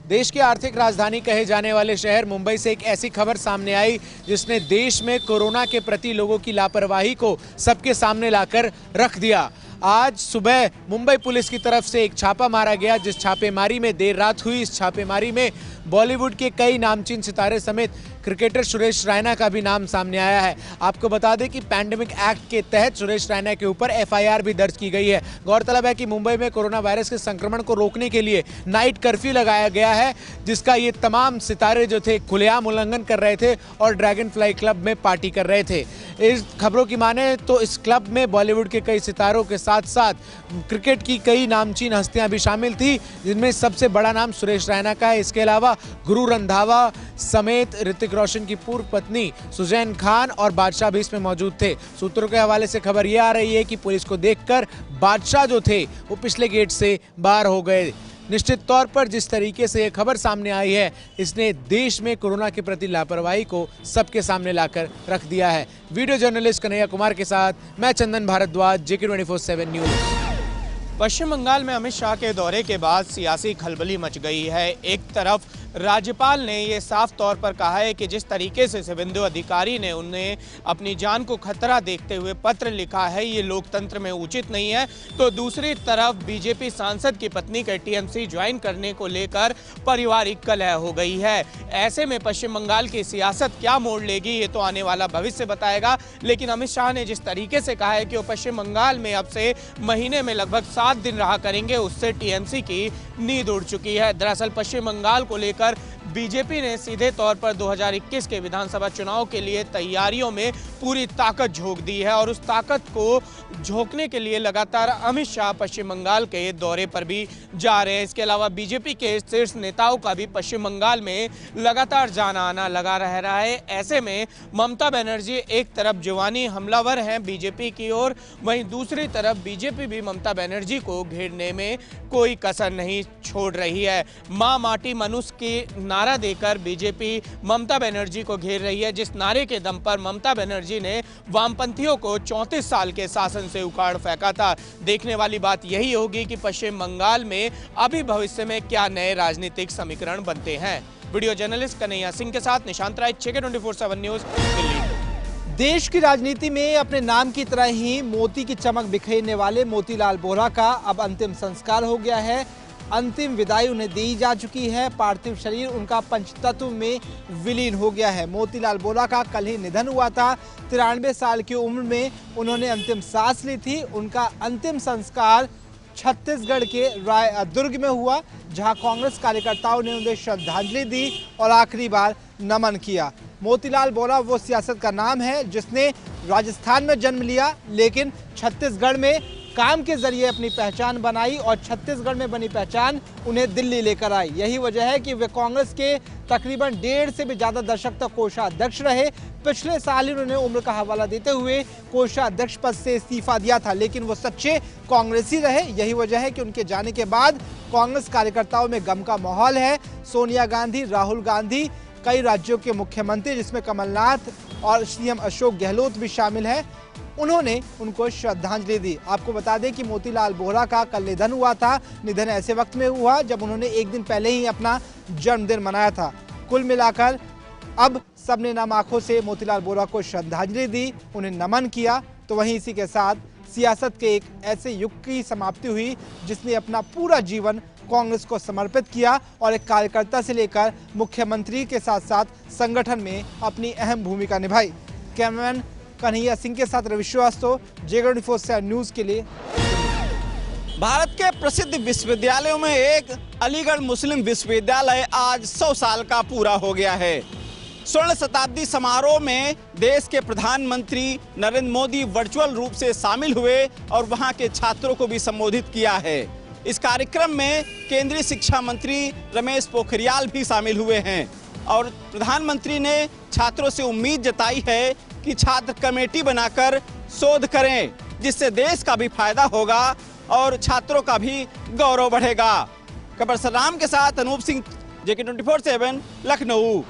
देश की आर्थिक राजधानी कहे जाने वाले शहर मुंबई से एक ऐसी खबर सामने आई जिसने देश में कोरोना के प्रति लोगों की लापरवाही को सबके सामने लाकर रख दिया। आज सुबह मुंबई पुलिस की तरफ से एक छापा मारा गया, जिस छापेमारी में देर रात हुई। इस छापेमारी में बॉलीवुड के कई नामचीन सितारे समेत क्रिकेटर सुरेश रैना का भी नाम सामने आया है। आपको बता दें कि पैंडेमिक एक्ट के तहत सुरेश रैना के ऊपर एफआईआर भी दर्ज की गई है। गौरतलब है कि मुंबई में कोरोना वायरस के संक्रमण को रोकने के लिए नाइट कर्फ्यू लगाया गया है, जिसका ये तमाम सितारे जो थे खुलेआम उल्लंघन कर रहे थे और ड्रैगन फ्लाई क्लब में पार्टी कर रहे थे। इस खबरों की माने तो इस क्लब में बॉलीवुड के कई सितारों के साथ साथ क्रिकेट की कई नामचीन हस्तियां भी शामिल थी, जिनमें सबसे बड़ा नाम सुरेश रैना का है। इसके अलावा गुरु रंधावा समेत ऋतिक रोशन की पूर्व पत्नी सुजैन खान और बादशाह भी इसमें मौजूद थे। सूत्रों के हवाले से खबर यह आ रही है कि पुलिस को देखकर बादशाह जो थे वो पिछले गेट से बाहर हो गए। निश्चित तौर पर जिस तरीके से यह खबर सामने आई है, इसने देश में कोरोना के प्रति लापरवाही को सबके सामने लाकर रख दिया है। वीडियो जर्नलिस्ट कन्हैया कुमार के साथ मैं चंदन भारद्वाज, JK 24/7 न्यूज। पश्चिम बंगाल में अमित शाह के दौरे के बाद सियासी खलबली मच गई है। एक तरफ राज्यपाल ने ये साफ तौर पर कहा है कि जिस तरीके से शुभेंदु अधिकारी ने उन्हें अपनी जान को खतरा देखते हुए पत्र लिखा है, ये लोकतंत्र में उचित नहीं है। तो दूसरी तरफ बीजेपी सांसद की पत्नी के टीएमसी ज्वाइन करने को लेकर पारिवारिक कलह हो गई है। ऐसे में पश्चिम बंगाल की सियासत क्या मोड़ लेगी, ये तो आने वाला भविष्य बताएगा। लेकिन अमित शाह ने जिस तरीके से कहा है कि वो पश्चिम बंगाल में अब से महीने में लगभग 7 दिन रहा करेंगे, उससे टीएमसी की नींद उड़ चुकी है। दरअसल पश्चिम बंगाल को लेकर बीजेपी ने सीधे तौर पर 2021 के विधानसभा चुनाव के लिए तैयारियों में पूरी ताकत झोंक दी है और उस ताकत को झोंकने के लिए लगातार अमित शाह पश्चिम बंगाल के दौरे पर भी जा रहे हैं। इसके अलावा बीजेपी के शीर्ष नेताओं का भी पश्चिम बंगाल में लगातार जाना आना लगा रह रहा है। ऐसे में ममता बनर्जी एक तरफ जवानी हमलावर हैं बीजेपी की ओर, वहीं दूसरी तरफ बीजेपी भी ममता बनर्जी को घेरने में कोई कसर नहीं छोड़ रही है। मां माटी मनुष्य की नारा देकर बीजेपी ममता बनर्जी को घेर रही है, जिस नारे के दम पर ममता बनर्जी ने वामपंथियों को 34 साल के शासन से उखाड़ फेंका था। देखने वाली बात यही होगी कि पश्चिम बंगाल में अभी भविष्य में क्या नए राजनीतिक समीकरण बनते हैं। वीडियो जर्नलिस्ट कन्हैया सिंह के साथ निशांत राय, JK 24/7 न्यूज, दिल्ली। देश की राजनीति में अपने नाम की तरह ही मोती की चमक बिखेरने वाले मोतीलाल वोरा का अब अंतिम संस्कार हो गया है। अंतिम विदाई उन्हें दी जा चुकी है। पार्थिव शरीर उनका पंचतत्व में विलीन हो गया है। मोतीलाल वोरा का कल ही निधन हुआ था। 93 साल की उम्र में उन्होंने अंतिम सांस ली थी। उनका अंतिम संस्कार छत्तीसगढ़ के राय दुर्ग में हुआ, जहां कांग्रेस कार्यकर्ताओं ने उन्हें श्रद्धांजलि दी और आखिरी बार नमन किया। मोतीलाल वोरा वो सियासत का नाम है जिसने राजस्थान में जन्म लिया, लेकिन छत्तीसगढ़ में काम के जरिए अपनी पहचान बनाई और छत्तीसगढ़ में बनी पहचान उन्हें दिल्ली लेकर आई। यही वजह है कि वे कांग्रेस के तकरीबन 1.5 से भी ज़्यादा दशक तक कोषाध्यक्ष रहे। पिछले साल ही उन्होंने उम्र का हवाला देते हुए कोषाध्यक्ष पद से इस्तीफा दिया था, लेकिन वो सच्चे कांग्रेसी रहे। यही वजह है कि उनके जाने के बाद कांग्रेस कार्यकर्ताओं में गम का माहौल है। सोनिया गांधी, राहुल गांधी, कई राज्यों के मुख्यमंत्री जिसमें कमलनाथ और CM अशोक गहलोत भी शामिल हैं, उन्होंने उनको श्रद्धांजलि दी। आपको बता दें कि मोतीलाल वोरा का कल निधन हुआ था। निधन ऐसे वक्त में हुआ जब उन्होंने एक दिन पहले ही अपना जन्मदिन मनाया था। कुल मिलाकर अब सबने नम आंखों से मोतीलाल वोरा को श्रद्धांजलि दी, उन्हें नमन किया। तो वहीं इसी के साथ सियासत के एक ऐसे युग की समाप्ति हुई जिसने अपना पूरा जीवन कांग्रेस को समर्पित किया और एक कार्यकर्ता से लेकर मुख्यमंत्री के साथ साथ संगठन में अपनी अहम भूमिका निभाई। कैमरामैन कन्हैया सिंह के साथ रवि श्रीवास्तव, JK 24/7 न्यूज के लिए। भारत के प्रसिद्ध विश्वविद्यालयों में एक अलीगढ़ मुस्लिम विश्वविद्यालय आज 100 साल का पूरा हो गया है। स्वर्ण शताब्दी समारोह में देश के प्रधानमंत्री नरेंद्र मोदी वर्चुअल रूप से शामिल हुए और वहां के छात्रों को भी संबोधित किया है। इस कार्यक्रम में केंद्रीय शिक्षा मंत्री रमेश पोखरियाल भी शामिल हुए हैं और प्रधानमंत्री ने छात्रों से उम्मीद जताई है कि छात्र कमेटी बनाकर शोध करें, जिससे देश का भी फायदा होगा और छात्रों का भी गौरव बढ़ेगा। कबर सलाम के साथ अनूप सिंह, JK 24/7 लखनऊ।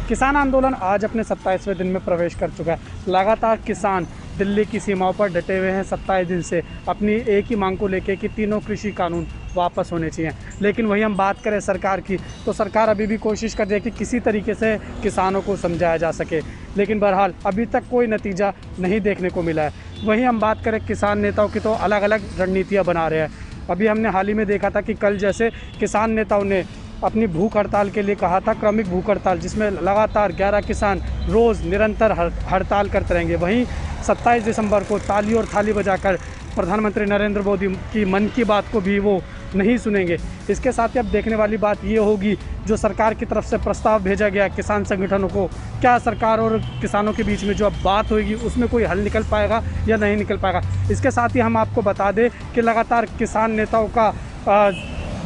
किसान आंदोलन आज अपने 27वें दिन में प्रवेश कर चुका है। लगातार किसान दिल्ली की सीमाओं पर डटे हुए हैं 27 दिन से अपनी एक ही मांग को लेकर कि तीनों कृषि कानून वापस होने चाहिए। लेकिन वही हम बात करें सरकार की, तो सरकार अभी भी कोशिश कर रही है कि किसी तरीके से किसानों को समझाया जा सके, लेकिन बहरहाल अभी तक कोई नतीजा नहीं देखने को मिला है। वहीं हम बात करें किसान नेताओं की, तो अलग अलग रणनीतियाँ बना रहे हैं। अभी हमने हाल ही में देखा था कि कल जैसे किसान नेताओं ने अपनी भूख हड़ताल के लिए कहा था, क्रमिक भूख हड़ताल, जिसमें लगातार 11 किसान रोज़ निरंतर हड़ताल करते रहेंगे। वहीं 27 दिसंबर को ताली और थाली बजाकर प्रधानमंत्री नरेंद्र मोदी की मन की बात को भी वो नहीं सुनेंगे। इसके साथ ही अब देखने वाली बात ये होगी, जो सरकार की तरफ से प्रस्ताव भेजा गया किसान संगठनों को, क्या सरकार और किसानों के बीच में जो अब बात होगी उसमें कोई हल निकल पाएगा या नहीं निकल पाएगा। इसके साथ ही हम आपको बता दें कि लगातार किसान नेताओं का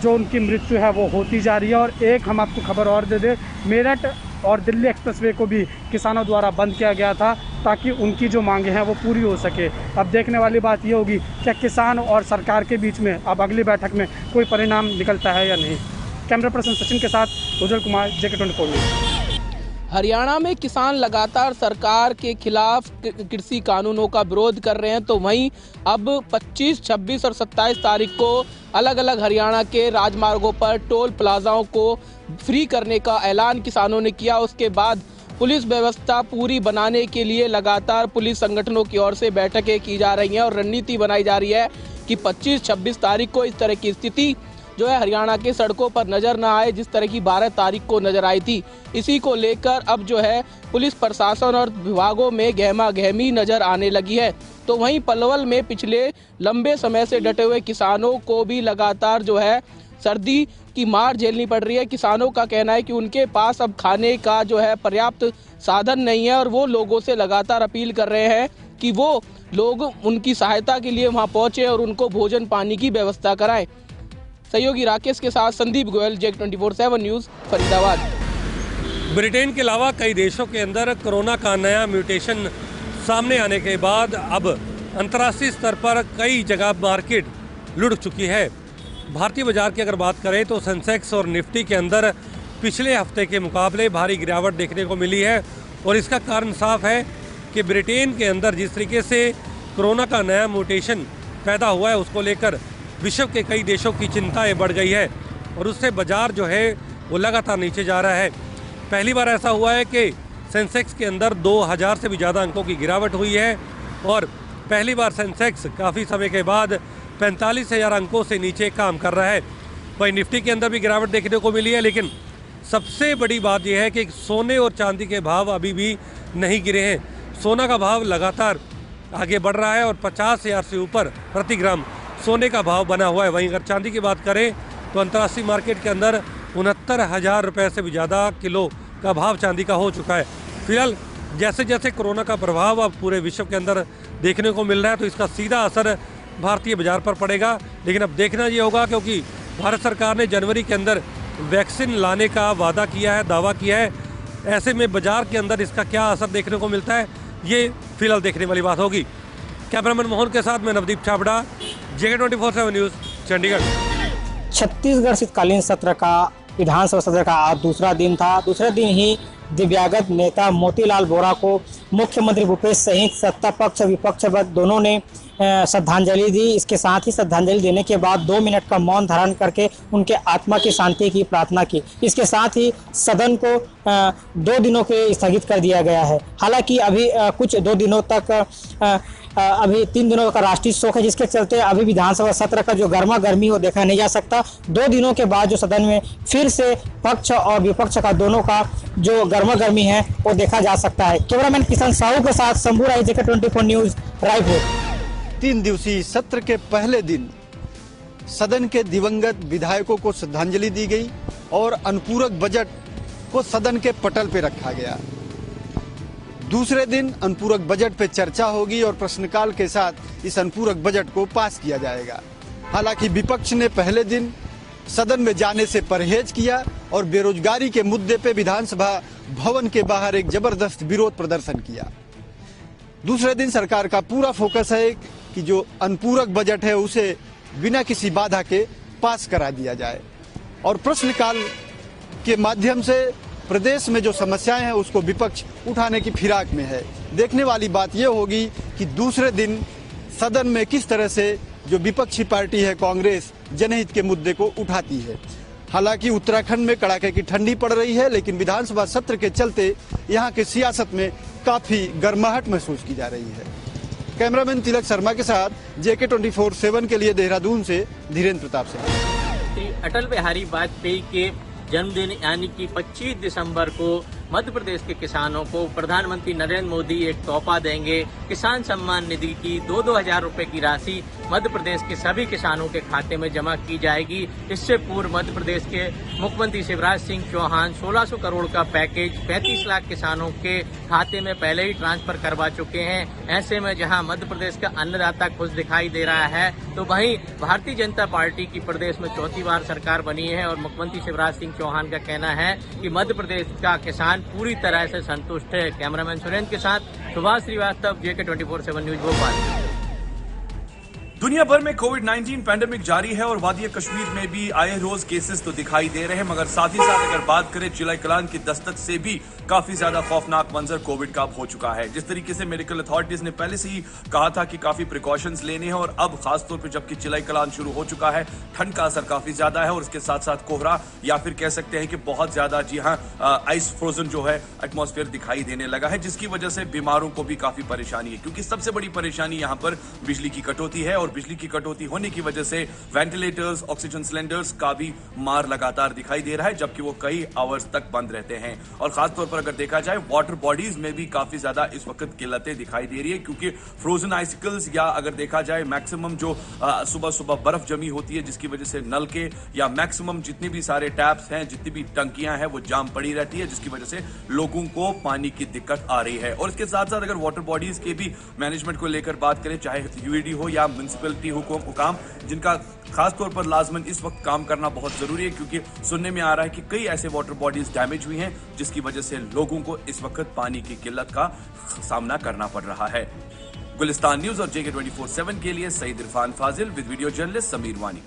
जो उनकी मृत्यु है वो होती जा रही है। और एक हम आपको खबर और दे दें, मेरठ और दिल्ली एक्सप्रेसवे को भी किसानों द्वारा बंद किया गया था ताकि उनकी जो मांगे हैं वो पूरी हो सके। अब देखने वाली बात ये होगी कि किसान और सरकार के बीच में अब अगली बैठक में कोई परिणाम निकलता है या नहीं। कैमरा पर्सन सचिन के साथ उज्जवल कुमार, JK24 न्यूज़। हरियाणा में किसान लगातार सरकार के खिलाफ कृषि कानूनों का विरोध कर रहे हैं, तो वहीं अब 25, 26 और 27 तारीख को अलग अलग हरियाणा के राजमार्गों पर टोल प्लाजाओं को फ्री करने का ऐलान किसानों ने किया। उसके बाद पुलिस व्यवस्था पूरी बनाने के लिए लगातार पुलिस संगठनों की ओर से बैठकें की जा रही हैं और रणनीति बनाई जा रही है कि 25, 26 तारीख को इस तरह की स्थिति जो है हरियाणा के सड़कों पर नजर ना आए, जिस तरह की 12 तारीख को नजर आई थी। इसी को लेकर अब जो है पुलिस प्रशासन और विभागों में गहमा गहमी नजर आने लगी है। तो वहीं पलवल में पिछले लंबे समय से डटे हुए किसानों को भी लगातार जो है सर्दी की मार झेलनी पड़ रही है। किसानों का कहना है कि उनके पास अब खाने का जो है पर्याप्त साधन नहीं है और वो लोगों से लगातार अपील कर रहे हैं कि वो लोग उनकी सहायता के लिए वहां पहुंचे और उनको भोजन पानी की व्यवस्था कराएं। सहयोगी राकेश के साथ Sandeep Goyal, JK24 news, Faridabad. Britain के अलावा कई देशों के अंदर कोरोना का नया म्यूटेशन सामने आने के बाद अब अंतर्राष्ट्रीय स्तर पर कई जगह मार्केट लुढ़क चुकी है। भारतीय बाजार की अगर बात करें तो सेंसेक्स और निफ्टी के अंदर पिछले हफ्ते के मुकाबले भारी गिरावट देखने को मिली है और इसका कारण साफ है कि ब्रिटेन के अंदर जिस तरीके से कोरोना का नया म्यूटेशन पैदा हुआ है उसको लेकर विश्व के कई देशों की चिंताएं बढ़ गई है और उससे बाजार जो है वो लगातार नीचे जा रहा है। पहली बार ऐसा हुआ है कि सेंसेक्स के अंदर 2000 से भी ज़्यादा अंकों की गिरावट हुई है और पहली बार सेंसेक्स काफ़ी समय के बाद 45,000 अंकों से नीचे काम कर रहा है। वहीं निफ्टी के अंदर भी गिरावट देखने को मिली है, लेकिन सबसे बड़ी बात यह है कि सोने और चांदी के भाव अभी भी नहीं गिरे हैं। सोना का भाव लगातार आगे बढ़ रहा है और 50,000 से ऊपर प्रति ग्राम सोने का भाव बना हुआ है। वहीं अगर चांदी की बात करें तो अंतर्राष्ट्रीय मार्केट के अंदर 69,000 रुपये से भी ज़्यादा किलो का भाव चांदी का हो चुका है। फिलहाल जैसे जैसे कोरोना का प्रभाव अब पूरे विश्व के अंदर देखने को मिल रहा है तो इसका सीधा असर भारतीय बाजार पर पड़ेगा। लेकिन अब देखना ये होगा, क्योंकि भारत सरकार ने जनवरी के अंदर वैक्सीन लाने का वादा किया है, दावा किया है। ऐसे में बाजार के अंदर इसका क्या असर देखने को मिलता है, ये फिलहाल देखने वाली बात होगी। कैमरामैन मोहन के साथ मैं नवदीप छाबड़ा, JK24 न्यूज़, चंडीगढ़। छत्तीसगढ़ शीतकालीन सत्र का विधानसभा सत्र का आज दूसरा दिन था। दूसरे दिन ही दिव्यांगत नेता मोतीलाल वोरा को मुख्यमंत्री भूपेश सहित सत्ता पक्ष विपक्ष दोनों ने श्रद्धांजलि दी। इसके साथ ही श्रद्धांजलि देने के बाद 2 मिनट का मौन धारण करके उनके आत्मा की शांति की प्रार्थना की। इसके साथ ही सदन को 2 दिनों के स्थगित कर दिया गया है। हालांकि अभी कुछ 2 दिनों तक अभी 3 दिनों का राष्ट्रीय शोक है, जिसके चलते अभी विधानसभा सत्र का जो गर्मा गर्मी वो देखा नहीं जा सकता। 2 दिनों के बाद जो सदन में फिर से पक्ष और विपक्ष का दोनों का जो गर्मा गर्मी है वो देखा जा सकता है। कैमरामैन किशन साहू के साथ शंभू राय, JK24 न्यूज़, रायपुर। 3 दिवसीय सत्र के पहले दिन सदन के दिवंगत विधायकों को श्रद्धांजलि दी गई और अनुपूरक बजट को सदन के पटल पर रखा गया। दूसरे दिन अनुपूरक बजट पे चर्चा होगी और प्रश्नकाल के साथ इस अनुपूरक बजट को पास किया जाएगा। हालांकि विपक्ष ने पहले दिन सदन में जाने से परहेज किया और बेरोजगारी के मुद्दे पे विधानसभा भवन के बाहर एक जबरदस्त विरोध प्रदर्शन किया। दूसरे दिन सरकार का पूरा फोकस है कि जो अनुपूरक बजट है उसे बिना किसी बाधा के पास करा दिया जाए और प्रश्नकाल के माध्यम से प्रदेश में जो समस्याएं हैं उसको विपक्ष उठाने की फिराक में है। देखने वाली बात यह होगी कि दूसरे दिन सदन में किस तरह से जो विपक्षी पार्टी है कांग्रेस जनहित के मुद्दे को उठाती है। हालांकि उत्तराखंड में कड़ाके की ठंडी पड़ रही है, लेकिन विधानसभा सत्र के चलते यहाँ की सियासत में काफी गर्माहट महसूस की जा रही है। कैमरामैन तिलक शर्मा के साथ JK24/7 के लिए देहरादून से धीरेन्द्र प्रताप सिंह। अटल बिहारी वाजपेयी के जन्मदिन यानी कि 25 दिसंबर को मध्य प्रदेश के किसानों को प्रधानमंत्री नरेंद्र मोदी एक तोहफा देंगे। किसान सम्मान निधि की 2-2 हजार रुपए की राशि मध्य प्रदेश के सभी किसानों के खाते में जमा की जाएगी। इससे पूर्व मध्य प्रदेश के मुख्यमंत्री शिवराज सिंह चौहान 1600 करोड़ का पैकेज 35 लाख किसानों के खाते में पहले ही ट्रांसफर करवा चुके हैं। ऐसे में जहां मध्य प्रदेश का अन्नदाता खुश दिखाई दे रहा है, तो वहीं भारतीय जनता पार्टी की प्रदेश में चौथी बार सरकार बनी है और मुख्यमंत्री शिवराज सिंह चौहान का कहना है कि मध्य प्रदेश का किसान पूरी तरह से संतुष्ट है। कैमरामैन सुरेंद्र के साथ सुभाष श्रीवास्तव, JK24/7 न्यूज भोपाल। दुनिया भर में कोविड-19 पैंडेमिक जारी है और वादी कश्मीर में भी आए रोज केसेस तो दिखाई दे रहे हैं, मगर साथ ही साथ अगर बात करें जिला कलान की दस्तक से भी काफी ज्यादा खौफनाक मंजर कोविड का हो चुका है। जिस तरीके से मेडिकल अथॉरिटीज ने पहले से ही कहा था कि काफी प्रिकॉशंस लेने हैं, और अब खासतौर पर जबकि चिलाई कलान शुरू हो चुका है, ठंड का असर काफी ज्यादा है और उसके साथ साथ कोहरा या फिर कह सकते हैं कि बहुत ज्यादा, जी हाँ, आइस फ्रोजन जो है एटमॉस्फेयर दिखाई देने लगा है, जिसकी वजह से बीमारों को भी काफी परेशानी है। क्योंकि सबसे बड़ी परेशानी यहाँ पर बिजली की कटौती है और बिजली की कटौती होने की वजह से वेंटिलेटर्स, ऑक्सीजन सिलेंडर्स का भी मार लगातार दिखाई दे रहा है, जबकि वो कई आवर्स तक बंद रहते हैं। और खासतौर पर अगर देखा जाए वाटर बॉडीज में भी काफी ज्यादा इस वक्त किल्लतें दिखाई दे रही है, क्योंकि फ्रोजन आइसिकल्स या अगर देखा जाए मैक्सिमम जो सुबह सुबह बर्फ जमी होती है, जिसकी वजह से नल के या मैक्सिमम जितने भी सारे टैप्स हैं, जितनी भी टंकियां हैं, वो जाम पड़ी रहती है, जिसकी वजह से लोगों को पानी की दिक्कत आ रही है। और इसके साथ साथ अगर वाटर बॉडीज के भी मैनेजमेंट को लेकर बात करें, चाहे यूईडी हो या म्युनिसिपैलिटी हुकाम, जिनका खासतौर पर लाजमन इस वक्त काम करना बहुत जरूरी है, क्योंकि सुनने में आ रहा है कि कई ऐसे वाटर बॉडीज डैमेज हुई हैं, जिसकी वजह से लोगों को इस वक्त पानी की किल्लत का सामना करना पड़ रहा है। गुलिस्तान न्यूज और JK24/7 के लिए सईद इरफान फाजिल विद वीडियो जर्नलिस्ट समीर वानी।